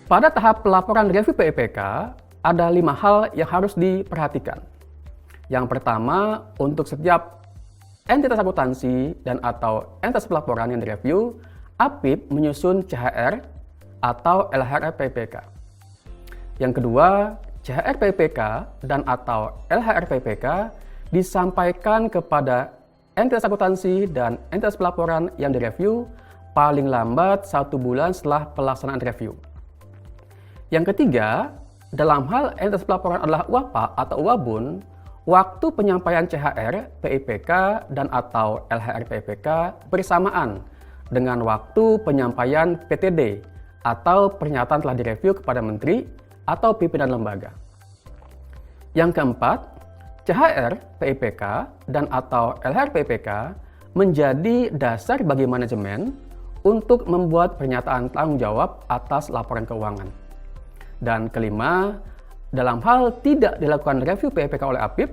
Pada tahap pelaporan review PIPK, ada 5 hal yang harus diperhatikan. Yang pertama, untuk setiap entitas akuntansi dan atau entitas pelaporan yang direview, APIP menyusun CHR atau LHR PIPK. Yang kedua, CHR PIPK dan atau LHR PIPK disampaikan kepada entitas akuntansi dan entitas pelaporan yang direview paling lambat 1 bulan setelah pelaksanaan review. Yang ketiga, dalam hal entitas pelaporan adalah UAPA atau UABUN, waktu penyampaian CHR, PIPK, dan atau LHR PIPK bersamaan dengan waktu penyampaian PTD atau pernyataan telah direview kepada Menteri atau pimpinan lembaga. Yang keempat, CHR, PIPK, dan atau LHR PIPK menjadi dasar bagi manajemen untuk membuat pernyataan tanggung jawab atas laporan keuangan. Dan kelima, dalam hal tidak dilakukan review PIPK oleh APIP,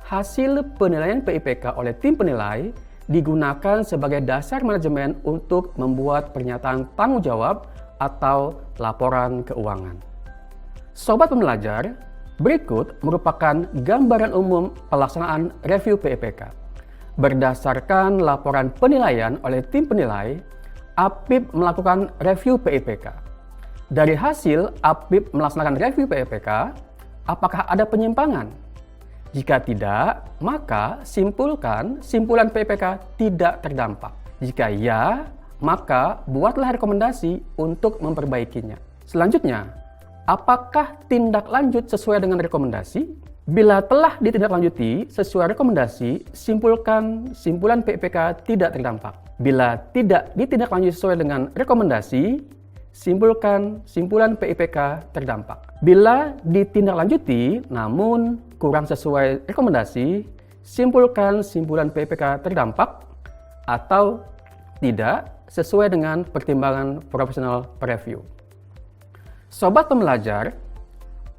hasil penilaian PIPK oleh tim penilai digunakan sebagai dasar manajemen untuk membuat pernyataan tanggung jawab atau laporan keuangan. Sobat pembelajar, berikut merupakan gambaran umum pelaksanaan review PIPK. Berdasarkan laporan penilaian oleh tim penilai, APIP melakukan review PIPK. Dari hasil APIP melaksanakan review PIPK, apakah ada penyimpangan? Jika tidak, maka simpulan PIPK tidak terdampak. Jika ya, maka buatlah rekomendasi untuk memperbaikinya. Selanjutnya, apakah tindak lanjut sesuai dengan rekomendasi? Bila telah ditindaklanjuti sesuai rekomendasi, simpulan PIPK tidak terdampak. Bila tidak ditindaklanjuti sesuai dengan rekomendasi, simpulan PIPK terdampak. Bila ditindaklanjuti namun kurang sesuai rekomendasi, simpulan PIPK terdampak atau tidak sesuai dengan pertimbangan profesional review. Sobat pembelajar,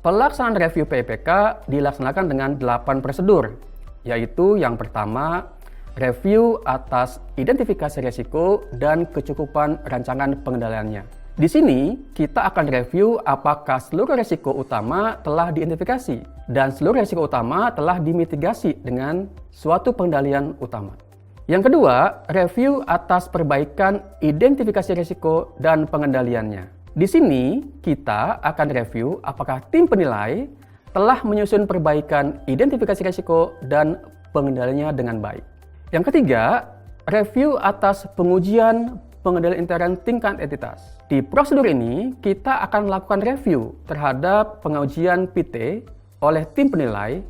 pelaksanaan review PIPK dilaksanakan dengan 8 prosedur, yaitu yang pertama, review atas identifikasi risiko dan kecukupan rancangan pengendaliannya. Di sini, kita akan review apakah seluruh risiko utama telah diidentifikasi dan seluruh risiko utama telah dimitigasi dengan suatu pengendalian utama. Yang kedua, review atas perbaikan identifikasi risiko dan pengendaliannya. Di sini, kita akan review apakah tim penilai telah menyusun perbaikan identifikasi risiko dan pengendaliannya dengan baik. Yang ketiga, review atas pengujian pengendalian intern tingkat entitas. Di prosedur ini, kita akan melakukan review terhadap pengujian PT oleh tim penilai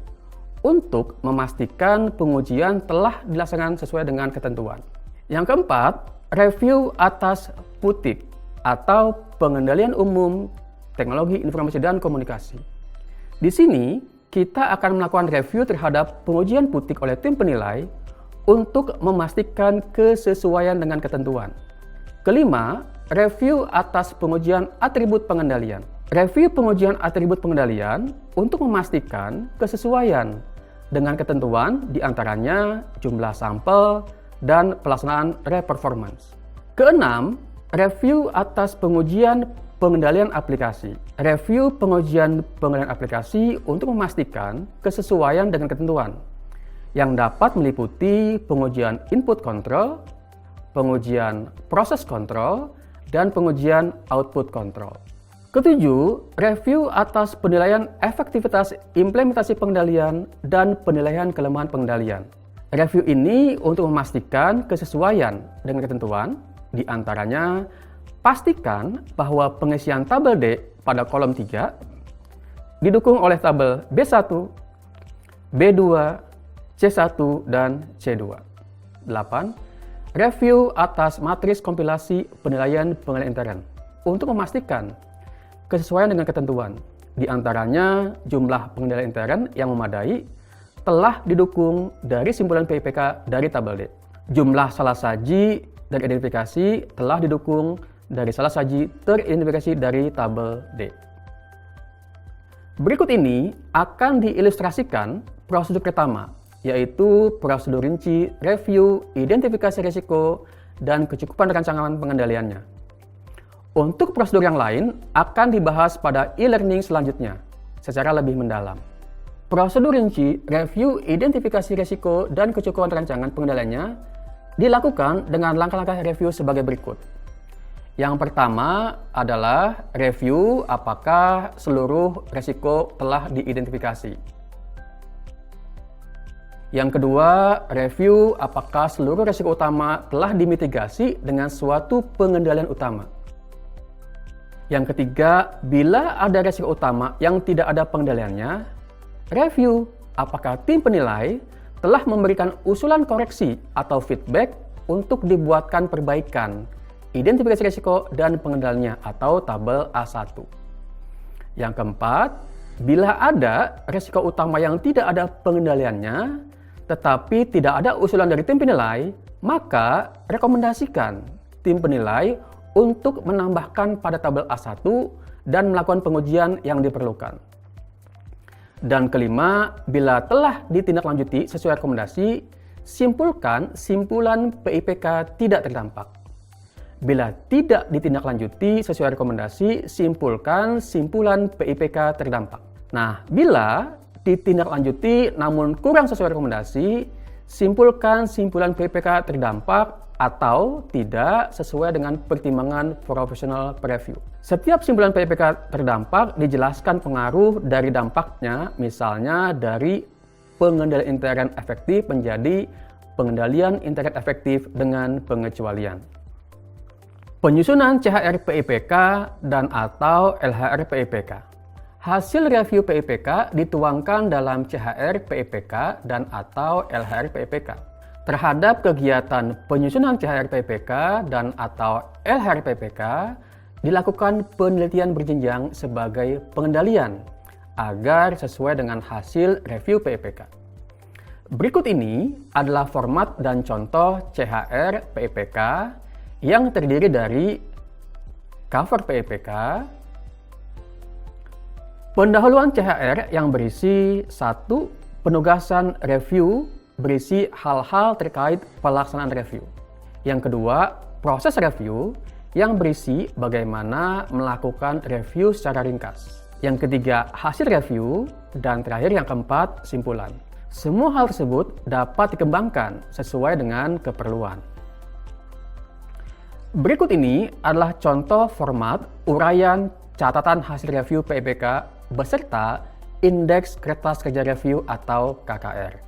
untuk memastikan pengujian telah dilaksanakan sesuai dengan ketentuan. Yang keempat, review atas PUTIK atau pengendalian umum teknologi informasi dan komunikasi. Di sini, kita akan melakukan review terhadap pengujian PUTIK oleh tim penilai untuk memastikan kesesuaian dengan ketentuan. Kelima, review atas pengujian atribut pengendalian. Review pengujian atribut pengendalian untuk memastikan kesesuaian dengan ketentuan diantaranya jumlah sampel dan pelaksanaan re-performance. Keenam, review atas pengujian pengendalian aplikasi. Review pengujian pengendalian aplikasi untuk memastikan kesesuaian dengan ketentuan yang dapat meliputi pengujian input control, pengujian proses control, dan pengujian output control. Ketujuh, review atas penilaian efektivitas implementasi pengendalian dan penilaian kelemahan pengendalian. Review ini untuk memastikan kesesuaian dengan ketentuan, diantaranya pastikan bahwa pengisian tabel D pada kolom 3 didukung oleh tabel B1, B2, C1, dan C2. 8. Review atas matris kompilasi penilaian pengendalian intern untuk memastikan kesesuaian dengan ketentuan, diantaranya jumlah pengendalian intern yang memadai telah didukung dari simpulan PIPK dari tabel D. Jumlah salah saji dan identifikasi telah didukung dari salah saji teridentifikasi dari tabel D. Berikut ini akan diilustrasikan prosedur pertama, yaitu prosedur rinci review identifikasi risiko dan kecukupan rancangan pengendaliannya. Untuk prosedur yang lain akan dibahas pada e-learning selanjutnya secara lebih mendalam. Prosedur rinci review identifikasi risiko dan kecukupan rancangan pengendaliannya dilakukan dengan langkah-langkah review sebagai berikut. Yang pertama adalah review apakah seluruh risiko telah diidentifikasi. Yang kedua, review apakah seluruh risiko utama telah dimitigasi dengan suatu pengendalian utama. Yang ketiga, bila ada risiko utama yang tidak ada pengendaliannya, review apakah tim penilai telah memberikan usulan koreksi atau feedback untuk dibuatkan perbaikan, identifikasi risiko dan pengendaliannya atau tabel A1. Yang keempat, bila ada risiko utama yang tidak ada pengendaliannya, tetapi tidak ada usulan dari tim penilai, maka rekomendasikan tim penilai untuk menambahkan pada tabel A1 dan melakukan pengujian yang diperlukan. Dan kelima, bila telah ditindaklanjuti sesuai rekomendasi, simpulkan simpulan PIPK tidak terdampak. Bila tidak ditindaklanjuti sesuai rekomendasi, simpulkan simpulan PIPK terdampak. Nah, bila ditindaklanjuti namun kurang sesuai rekomendasi, simpulkan simpulan PIPK terdampak atau tidak sesuai dengan pertimbangan profesional preview. Setiap simpulan PIPK terdampak dijelaskan pengaruh dari dampaknya, misalnya dari pengendalian intern efektif menjadi pengendalian intern efektif dengan pengecualian. Penyusunan CHR PIPK dan atau LHR PIPK. Hasil review PIPK dituangkan dalam CHR PIPK dan atau LHR PIPK. Terhadap kegiatan penyusunan CHR PIPK dan atau LHR PIPK, dilakukan penelitian berjenjang sebagai pengendalian agar sesuai dengan hasil review PIPK. Berikut ini adalah format dan contoh CHR PIPK yang terdiri dari cover PIPK, pendahuluan CHR yang berisi 1. Penugasan review berisi hal-hal terkait pelaksanaan review. Yang kedua, proses review yang berisi bagaimana melakukan review secara ringkas. Yang ketiga, hasil review. Dan terakhir yang keempat, simpulan. Semua hal tersebut dapat dikembangkan sesuai dengan keperluan. Berikut ini adalah contoh format uraian catatan hasil review PIPK beserta Indeks Kertas Kerja Review atau KKR.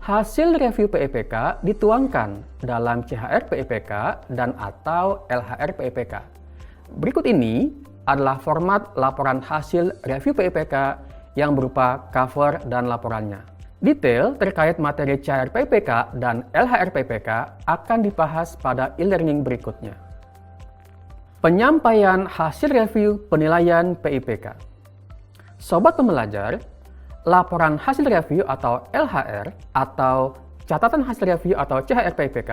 Hasil review PIPK dituangkan dalam CHR PIPK dan atau LHR PIPK. Berikut ini adalah format laporan hasil review PIPK yang berupa cover dan laporannya. Detail terkait materi CHR PIPK dan LHR PIPK akan dibahas pada e-learning berikutnya. Penyampaian hasil review penilaian PIPK. Sobat pembelajar, laporan hasil review atau LHR atau catatan hasil review atau CHR PIPK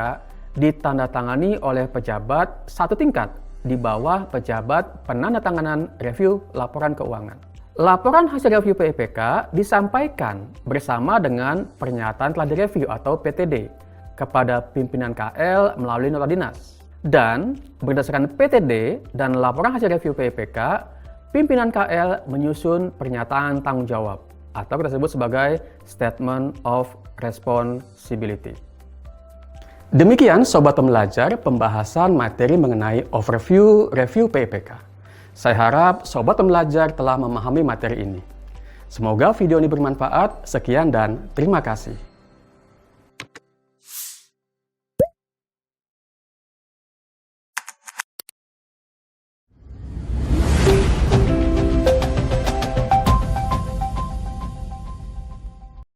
ditandatangani oleh pejabat satu tingkat di bawah pejabat penandatanganan review laporan keuangan. Laporan hasil review PIPK disampaikan bersama dengan pernyataan telah direview atau PTD kepada pimpinan KL melalui nota dinas. Dan berdasarkan PTD dan laporan hasil review PIPK, pimpinan KL menyusun pernyataan tanggung jawab atau kita sebut sebagai Statement of Responsibility. Demikian Sobat Pembelajar pembahasan materi mengenai overview review PIPK. Saya harap Sobat Pembelajar telah memahami materi ini. Semoga video ini bermanfaat. Sekian dan terima kasih.